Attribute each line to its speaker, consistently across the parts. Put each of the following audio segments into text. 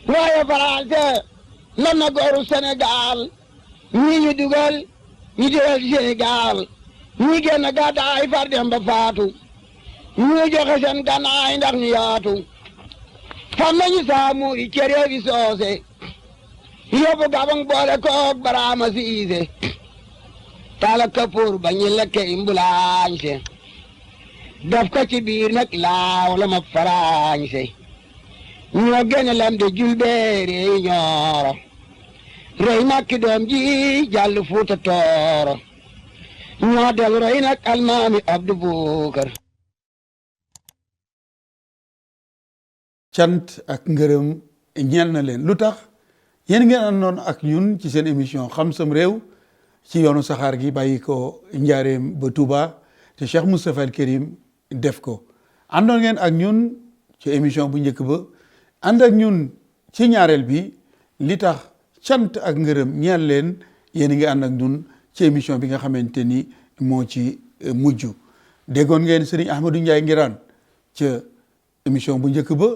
Speaker 1: waaye Faranse lan na gooru Sénégal ñii ñu dugal Sénégal ñii génn gàddaay far dem ba faatu ñii joxe seen gànnaay ndax ñu yaatu fam nañu Samori ci réewi soose yóbbu Gabang boole koog Baraama Siise tala kapoor ba ñu lekke imbulaañse daf ko ci biir nag laaw la ma faraañse ñoo gën a lam de julbeere ñooro rey nag ki doom ji jàll Fuuta Tooro ñoo del rey nag almaami Abdu Bukar.
Speaker 2: cant ak ngërëm ñeel na leen lu tax yéen ngeen àndoon ak ñun ci seen émission xam sam réew ci yoonu saxaar gi bàyyi ko njaareem ba Touba te Cheikh Moustapha Al Karim def ko àndoon ngeen ak ñun ci émission bu njëkk ba ànd ak ñun ci ñaareel bi li tax cant ak ngërëm ñeel leen yéen ngi ànd ak ñun ci émission bi nga xamante ni moo ci mujj déggoon ngeen Serigne Ahmadou Ndiaye Nguirane ca émission bu njëkk ba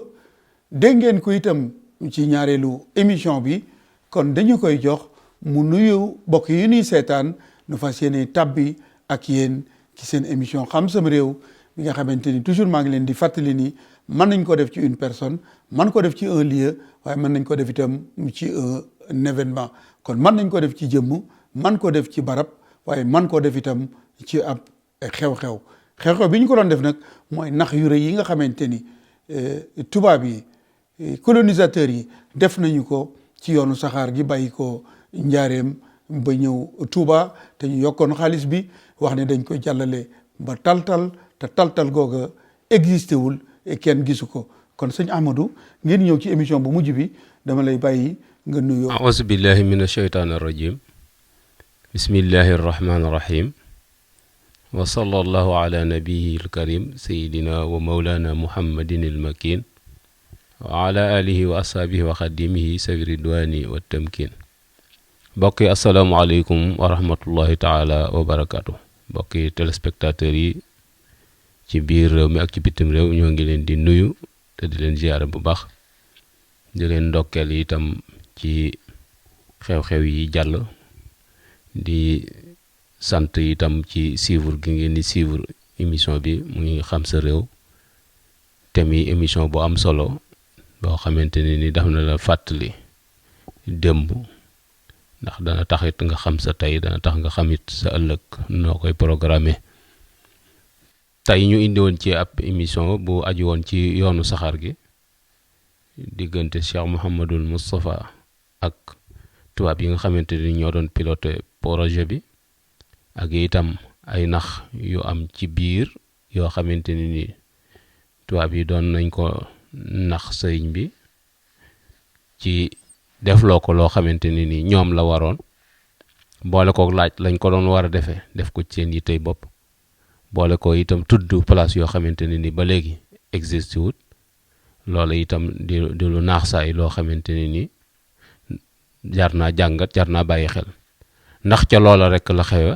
Speaker 2: dégg ngeen ko itam ci ñaareelu émission bi kon dañu koy jox mu nuyu bokk yi ñuy seetaan nu fas yéene tabbi ak yéen ci seen émission xam sam réew bi nga xamante ni toujours maa ngi leen di fàttali ni mën nañ ko def ci une personne mën ko def ci un lieu waaye mën nañ ko def itam ci un événement kon mën nañ ko def ci jëmm mën ko def ci barab waaye mën ko def itam ci ab xew-xew bi ñu ko doon def nag mooy nax yu rëy yi nga xamante ni tubaab yi colonisateurs yi def nañu ko ci yoonu saxaar gi bàyyi ko njaareem ba ñëw Touba te ñu yokkoon xaalis bi wax ne dañ koy jàllale ba taltal te taltal googa existé wul kenn gisu ko kon sëñ Ahmadou ngeen ñëw ci émission bu mujj bi dama lay bàyyi nga nuyoo.
Speaker 3: auzu billahi min ashaytaani rajim bismillahi arrahmani irrahim wa sallallahu ala nabiyi alkarim sayidina wa maulana muhammadin almakin wa ala alihi wa ashaabihi wa xadimihi sawi ridwani wa tamkin mbokki asalaamualeykum wa rahmatullahi taala wa barakatu mbokki téléspectateurs yi ci biir réew mi ak ci bitim réew ñoo ngi leen di nuyu te di leen ziyaara bu baax di leen ndokkeel itam ci xew-xew yi jàll di sant itam ci suivre gi ngeen di suivre émission bi mu ngi xam sa réew te mi émission bu am solo boo xamante ni daf na la fàttali démb ndax dana taxit nga xam sa tey dana tax nga xamit sa ëllëg noo koy programmer tey ñu indi woon ci ab émission bu aju woon ci yoonu saxaar gi diggante Cheikh Mouhamadul Moustapha ak tubaab yi nga xamante ni ñoo doon piloté projet bi ak itam ay nax yu am ci biir yoo xamante ni tubaab yi doon nañ ko nax sëriñ bi ci defloo ko loo xamante ni ñoom la waroon boole ko laaj lañ ko doon war a defee def ko ci seen yittey bopp boole ko itam tudd place yoo xamante ni ba léegi existe wut loola itam di lu naax saay loo xamante ni jar naa jàngat jar naa bàyyi xel ndax ca loola rek la xewe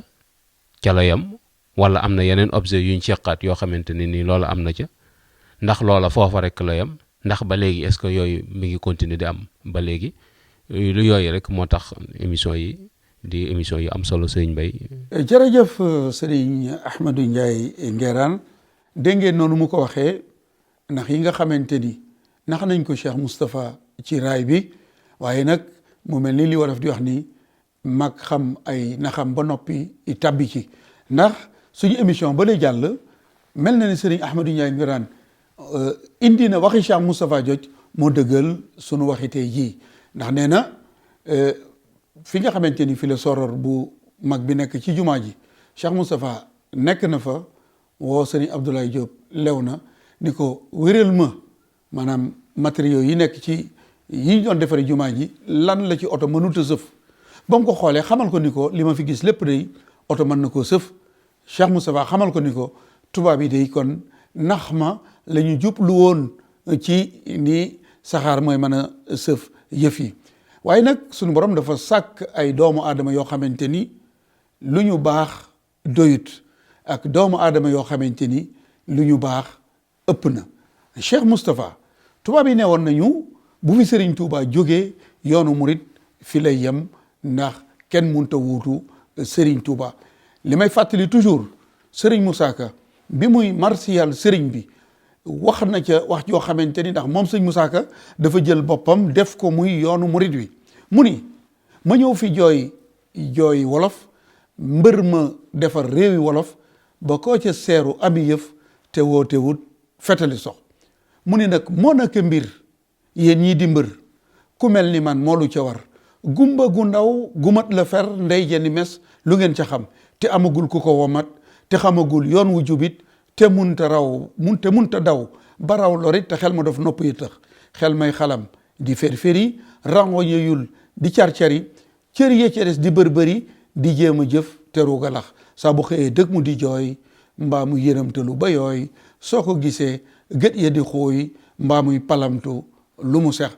Speaker 3: ca la yem wala am na yeneen objet yuñ seqaat yoo xamante ni loola am na ca ndax loola foofa rek la yem ndax ba léegi est-ce que yooyu mi ngi continuer di am ba léegi lu yooyu rek moo tax émission yi di émission yu am solo sëriñ Mbay.
Speaker 2: jërëjëf sëriñ Ahmadou Ndiaye Nguirane dégg ngeen noonu mu ko waxee ndax yi nga xamante ni nax nañ ko Cheikh Moustapha ci raay bi waaye nag mu mel ni li wolof di wax ni mag xam ay naxam ba noppi tabbi ci ndax suñu émission ba lay jàll mel na ni sëriñ Ahmadou Ndiaye Nguirane indi na waxi Cheikh Moustapha joj moo dëggal suñu waxi tey jii ndax nee na fi nga xamante ni fi la soror bu mag bi nekk ci jumaa ji Cheikh Moustapha nekk na fa woo sëriñ Abdoulaye Diop lew na ni ko wéral ma maanaam matériaux yi nekk ci yi ñu doon defaree jumaa ji lan la ci oto mënut a sëf ba mu ko xoolee xamal ko ni ko li ma fi gis lépp day oto mën na koo sëf Cheikh Moustapha xamal ko ni ko tubaab yi day kon nax ma la ñu jublu woon ci ni saxaar mooy mën a sëf yëf yi waaye nag sunu borom dafa sàkk ay doomu aadama yoo xamante ni lu ñu baax doyut ak doomu aadama yoo xamante ni lu ñu baax ëpp na Cheikh Moustapha tubaab yi ne woon nañu bu fi Serigne Touba jógee yoonu murit fi lay yem ndax kenn mënta wuutu Serigne Touba. li may fàttali toujours Serigne Moussa Ka bi muy marsiyal Serigne bi wax na ca wax joo xamante ni ndax moom Serigne Moussa Ka dafa jël boppam def ko muy yoonu murit wi mu ni ma ñëw fi jooy wolof mbër ma defar réewi wolof ba koo ca seeru ami yëf te woote wut fetali sox mu ni nag moo naka mbir yéen ñii di mbër ku mel ni man moo lu ca war gumba gu ndaw gumat la fer ndey jenni mes lu ngeen ca xam te amagul ku ko womat te xamagul yoon wu jubit te munta daw ba raw lorit te xel ma daf nopp yi tax xel may xalam di fer-feri rango yeyul di car-cari cër yee ca des di bër-bëri di jéem a jëf te ruuga lax saa bu xëyee dëgg mu di jooy mbaa mu yëramtalu ba yooy soo ko gisee gët ya di xooy mbaa muy palamtu lu mu sex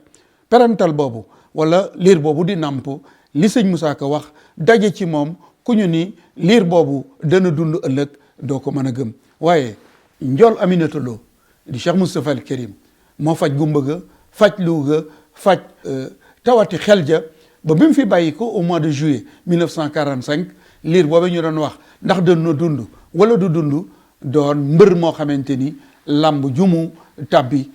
Speaker 2: perantal boobu wala liir boobu di nàmp li sëñ Moussa Ka wax daje ci moom ku ñu ni liir boobu dana dund ëllëg doo ko mën a gëm waaye njool Aminata Lo di Cheikh Moustapha al Karim moo faj gumba ga faj lu ga faj tawati xel ja ba bi mu fi bàyyi ko au mois de juillet 1945 liir boobu ñu doon wax ndax dana dund wala du dund doon mbër moo xamante ni lamb jumu tàbbi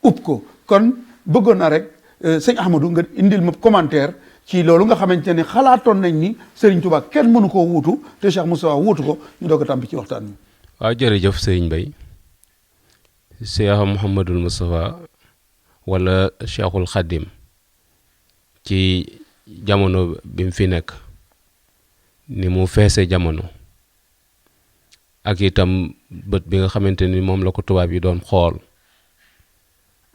Speaker 2: upp ko kon bëggoon na rek sëñ Ahmadou nga indil ma commentaire ci loolu nga xamante ne xalaatoon nañ ni Serigne Touba kenn mënu koo wuutu te Cheikh Moustapha wuutu ko ñu doog a tàmbi ci waxtaan bi.
Speaker 3: waaw jërëjëf Serigne Mbaye Cheikh Mouhamadul Moustapha wala Cheikhul Khadim ci jamono bi mu fi nekk ni mu feese jamono ak itam bët bi nga xamante ni moom la ko tubaab yi doon xool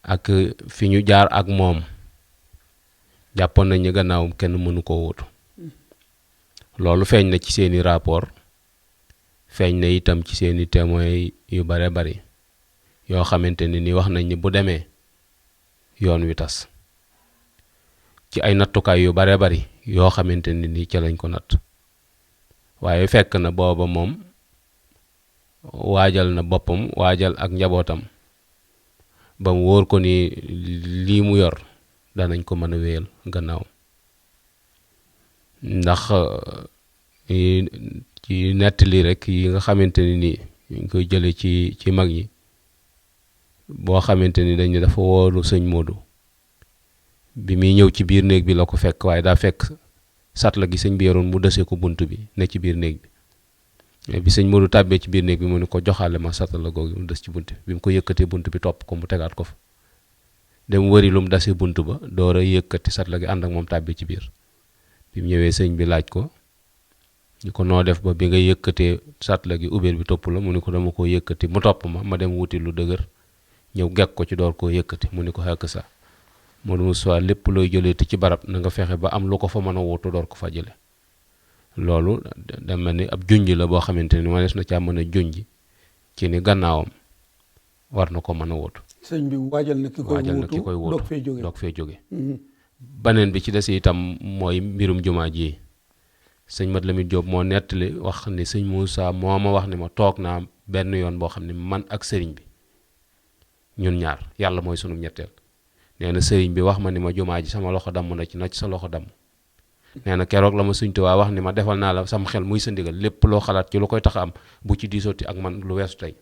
Speaker 3: ak fi ñu jaar ak moom jàppoon nañ ni gannaaw kenn mënu ko wuutu loolu feeñ na ci seeni rapport feeñ na itam ci seeni témoins yu bare bari yoo xamante ni wax nañ ni bu demee yoon wi tas ci ay nattukaay yu bare bari yoo xamante ni ca lañ ko natt waaye fekk na booba moom waajal na boppam waajal ak njabootam ba mu wóor ko ni lii mu yor danañ ko mën a wéyal gannaaw ndax ci nettali rek yi nga xamante ni ñu koy jële ci mag yi boo xamante ni dañu dafa woolu sëñ Modou bi muy ñëw ci biir néeg bi la ko fekk waaye daa fekk satla gi sëñ bi yoroon mu dese ko bunt bi ne ci biir néeg bi sëñ Modou tàbbee ci biir néeg bi mu ne ko joxaale ma satla googu mu des ci bunt bi mu ko yëkkatee bunt bi topp ko mu tegaat ko fa dem wëri lu mu dase bunt ba door a yëkkati satla gi ànd ak moom tàbbee ci biir bi mu ñëwee sëñ bi laaj ko ñu ko noo def ba bi nga yëkkatee satla gi ubéer bi topp la mu ne ko dama koo yëkkati mu topp ma dem wuti lu dëgër ñëw gekk ko ci door koo yëkkati mu ne ko xekk sa Modou Moussa lépp looy jëleeti ci barab na nga fexe ba am lu ko fa mën a wuutu door ko fa jële loolu da mel ni ab junj la boo xamante ni manees na caa mën a junj ci ni gannaawam war na ko mën a wuutu
Speaker 2: sëñ bi waajal na ki koy wuutu doog fee jóge baneen bi ci des itam mooy mbirum jumaa ji sëñ Mat Lamin Jóob moo nettali wax ni sëñ Moussa moo ma wax ni ma toog naa benn yoon boo xam ne man ak sëriñ bi ñun ñaar yàlla mooy sunu ñetteel nee na sëriñ bi wax ma ni ma jumaa ji sama loxo damm na ci sa loxo damm nee na keroog la ma Sëñ Tuubaa wax ni ma defal naa la sama xel muy sa ndigal lépp loo xalaat ci lu koy tax am bu ci diisooti ak man lu weesu tey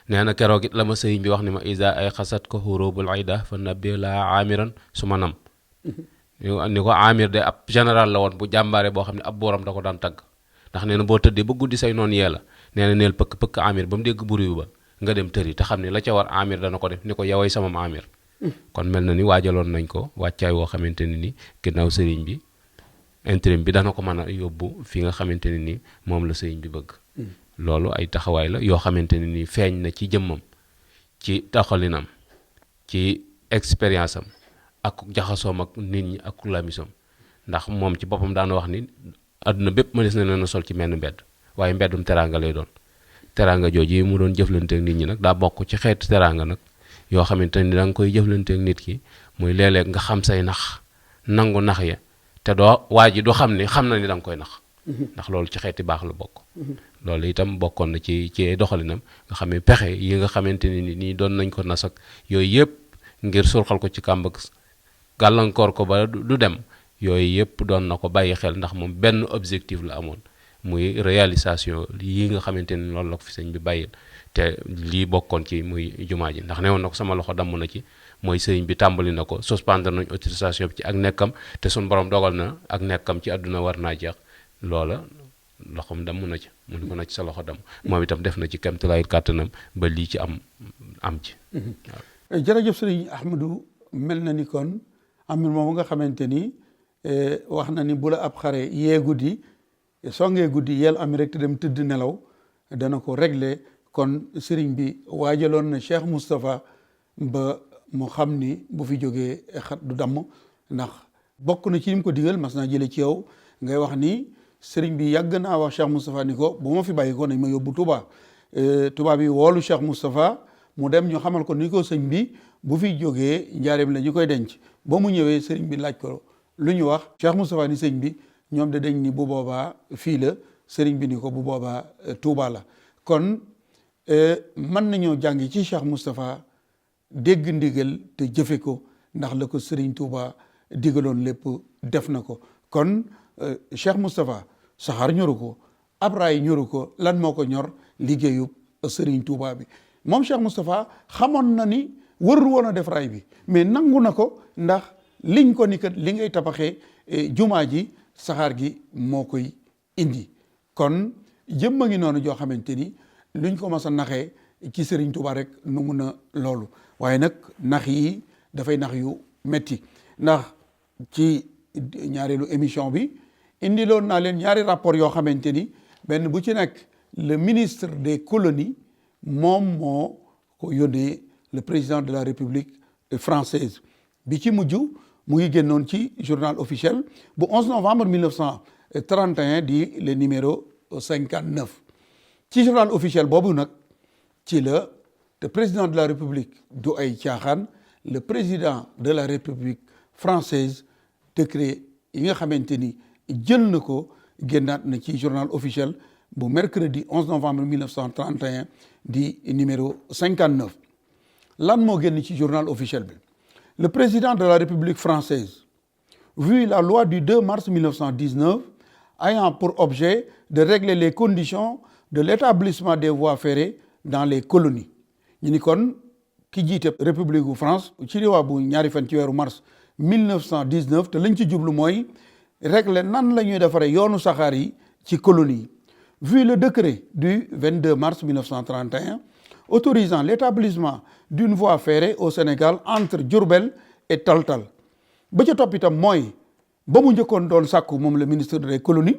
Speaker 2: nee na keroog it la ma sëriñ bi wax ni ma isa ay xasat ko hurubul ayda fa nabbi la amiran su ma nam ni ko amir de ab général la woon bu jàmbaare boo xam ne ab booram da ko daan tagg ndax nee na boo tëddee ba guddi say noonu yee la nee na neel pëkk amir ba mu dégg buriwu ba nga dem tëri te xam ne la ca war amir dana ko def ni ko yoway samam amir kon mel na ni waajaloon nañ ko wàccaay woo xamante ne ni ginnaaw sëriñ bi intérim bi dana ko mën a yóbbu fi nga xamante ne ni moom la sëriñ bi bëgg loolu ay taxawaay la yoo xamante ne ni feeñ na ci jëmmam ci taxalinam ci expérience am ak jaxasoom ak nit ñi ak lamisom ndax moom ci boppam daan wax ni àdduna bépp mënees na leen a sol ci menn mbedd waaye mbeddum teraanga lay doon teraanga jooju yi mu doon jëflante ak nit ñi nag daa bokk ci xeetu teraanga nag yoo xamante ni da nga koy jëflante ak nit ki muy léeg-léeg nga xam say nax nangu nax ya te doo waa ji du xam ni xam na ni da nga koy nax ndax loolu ci xeeti baax la bokk loolu itam bokkoon na ci doxalinam nga xam ne pexe yi nga xamante ni nii doon nañ ko nas ak yooyu yëpp
Speaker 3: ngir surxal ko ci kàmb ak gàllankoor ko ba du dem yooyu yëpp doon na ko bàyyi xel ndax moom benn objectif la amoon muy réalisation yi nga xamante ni loolu la ko fi sëñ bi bàyyil te lii bokkoon ci muy jumaa ji ndax ne woon na ko sama loxo damm na ci mooy sëñ bi tàmbali na ko suspendre nañ autorisation bi ci ak nekkam te suñ borom dogal na ak nekkam ci àdduna war naa jeex loola loxoom damm na ci mu ni ko na ci sa loxo damm moom itam def na ci kéemtalaay kàttanam ba lii ci am ci
Speaker 2: jërëjëf sëriñ Ahmadou mel na ni kon am moom nga xamante ni wax na ni bu la ab xare yee guddi songee guddi yeel am rek te dem tëdd nelaw dana ko régler kon sëriñ bi waajaloon na Cheikh Moustapha ba mu xam ni bu fi jógee xat du damm ndax bokk na ci li mu ko digal mas naa jële ci yow ngay wax ni sëriñ bi yàgg naa wax Cheikh Moustapha ni ko bu ma fi bàyyi ko nañ ma yóbbu Touba Touba bi woolu Cheikh Moustapha mu dem ñu xamal ko ni ko sëñ bi bu fi jógee njaareem la ñu koy denc ba mu ñëwee sëriñ bi laaj ko lu ñu wax Cheikh Moustapha ni sëñ bi ñoom de dañ ni bu boobaa fii la sëriñ bi ni ko bu boobaa Touba la kon mën nañoo jàngi ci Cheikh Moustapha dégg ndigal te jëfe ko ndax la ko sëriñ Touba digaloon lépp def na ko kon Cheikh Moustapha saxaar ñoru ko ab raay ñoru ko lan moo ko ñor liggéeyu sëriñ Touba bi moom Cheikh Moustapha xamoon na ni warul woon a def raay bi mais nangu na ko ndax liñ ko ni kat li ngay tabaxee jumaa ji saxaar gi moo koy indi kon jëmma ngi noonu joo xamante ni luñ ko mas a naxee ci Serigne Touba rek nangu na loolu waaye nag nax yi dafay nax yu metti ndax ci ñaareelu émission bi indi loon naa leen ñaari rapport yoo xamante ni benn bu ci nekk le ministre des colonies moom moo ko yónnee le président de la République française bi ci mujj mu ngi génnoon ci journal officiel bu 11 novembre 1931 di le numéro 59 ci journal officiel boobu nag ci la le président de la République du ay caaxaan le président de la République française décret yi nga xamante ni jël na ko génnaat na ci journal officiel bu mercredi 11 novembre 1931 di numéro 59 lan moo génn ci journal officiel bi le président de la République française vu la loi du 2 mars 1919 ayant pour objet de régler les conditions de l'établissement des voies ferrées dans les colonies ñu ni kon ki jiite République bu France ci loi bu ñaari fan ci weeru mars 1919 te lañ ci jublu mooy régler nan la ñuy defaree yoonu saxaar yi ci colonie yi vu le décret du 22 mars 1931 autorisant l'établissement d'une voie ferrée au Sénégal entre Diourbel et Taltal ba ca topp itam mooy ba mu njëkkoon doon sàkku moom le ministre des colonies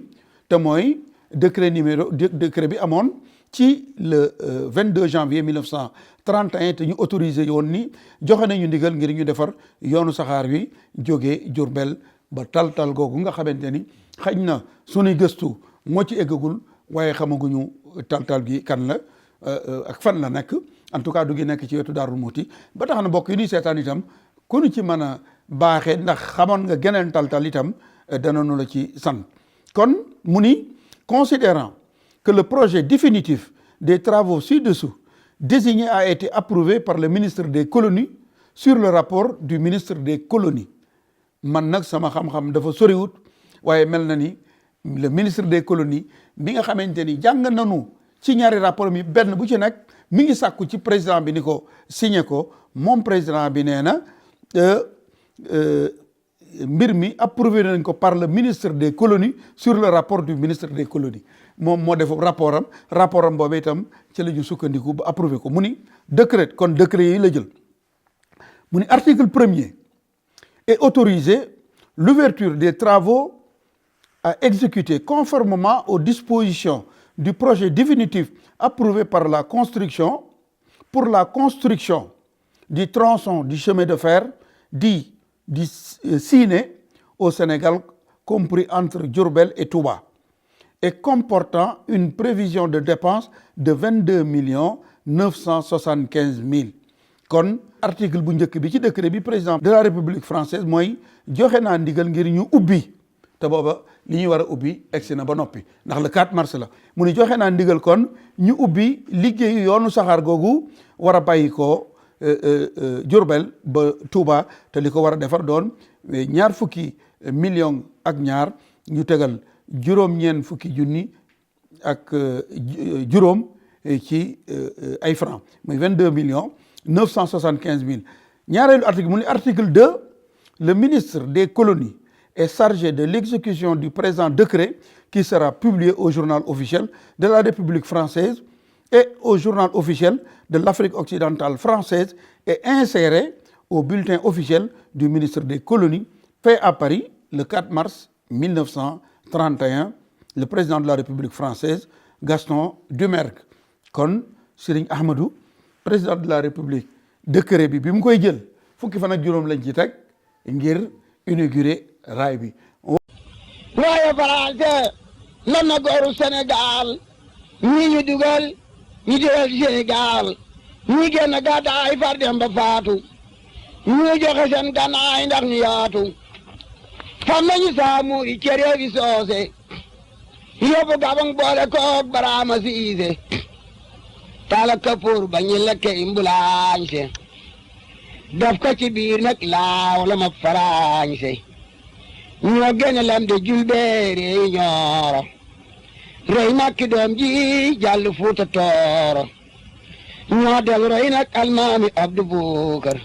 Speaker 2: te mooy décret bi amoon ci le 22 janvier 1931 te ñu autorisé woon ni joxe nañu ndigal ngir ñu defar yoonu saxaar wi jógee Diourbel ba Taltal googu nga xamante ni xëy na sunuy gëstu moo ci eggagul waaye xamaguñu Taltal gi kan la ak fan la nekk en tout cas du ngi nekk ci wetu Daaru Muti ba tax na mbokk yi ñuy seetaan itam ku ñu ci mën a baaxee ndax xamoon nga geneen Taltal itam danañu la ci sant kon mu ni considérant que le projet définitif des travaux ci-dessous désigné a été approuvé par le ministre des colonies sur le rapport du ministre des colonies man nag sama xam-xam dafa soriwut waaye mel na ni le ministre des colonies bi nga xamante ni jàng nañu ci ñaari rapport mi benn bu ci nekk mi ngi sàkku ci président bi ni ko signé ko moom président bi nee na mbir mi approuvé nañ ko par le ministre des colonies sur le rapport du ministre des colonies moom moo def rapport am boobu itam ci la ñu sukkandiku ba approuvé ko mu ni décret kon décret yi la jël mu ni article 1er est autorisé l'ouverture des travaux à exécuter conformément aux dispositions du projet définitif approuvé par la construction pour la construction du tronçon du chemin de fer dit du Siné au Sénégal compris entre Diourbel et Touba et comportant une prévision de dépenses de 22 975 000 kon article bu njëkk bi ci décret bi président de la République française mooy joxe naa ndigal ngir ñu ubbi te booba li ñuy war a ubbi egsi na ba noppi ndax le 4 mars la mu ni joxe naa ndigal kon ñu ubbi liggéeyu yoonu saxaar googu war a bàyyi ko Diourbel ba Touba te li ko war a defar doon ñaar fukki million ak ñaar ñu tegal juróom-ñeent fukki junni ak juróom ci ay francs muy 22 millions 975 mille ñaareelu article mu ni article 2 le ministre des colonies est chargé de l'exécution du présent décret qui sera publié au journal officiel de la République française et au journal officiel de l'Afrique occidentale française et inséré au bulletin officiel du ministre des colonies fait à Paris le 4 mars 1931 le président de la République française Gaston Doumergue kon Serigne Ahmadou président de la République décret bi mu koy jël fukki fan ak juróom lañ ci teg ngir inaugurer raay bi.
Speaker 1: waaye français lan na gooru Sénégal ñii ñu dugal ñu dugal Sénégal ñi génn gàddaay far dem ba faatu ñu joxe seen gànnaay ndax ñu yaatu fam nañu saamu i cere bi soose yóbbu Gabang boole koog Baraama Siise tala kapoor ba ñu lekke imbulaañse daf ko ci biir nag laaw la ma faraañse ñoo gene lam de julbeere ñooro rey makki doom ji jàll Fuuta Tooro ñoo del roy nag almaami Abdu Bukar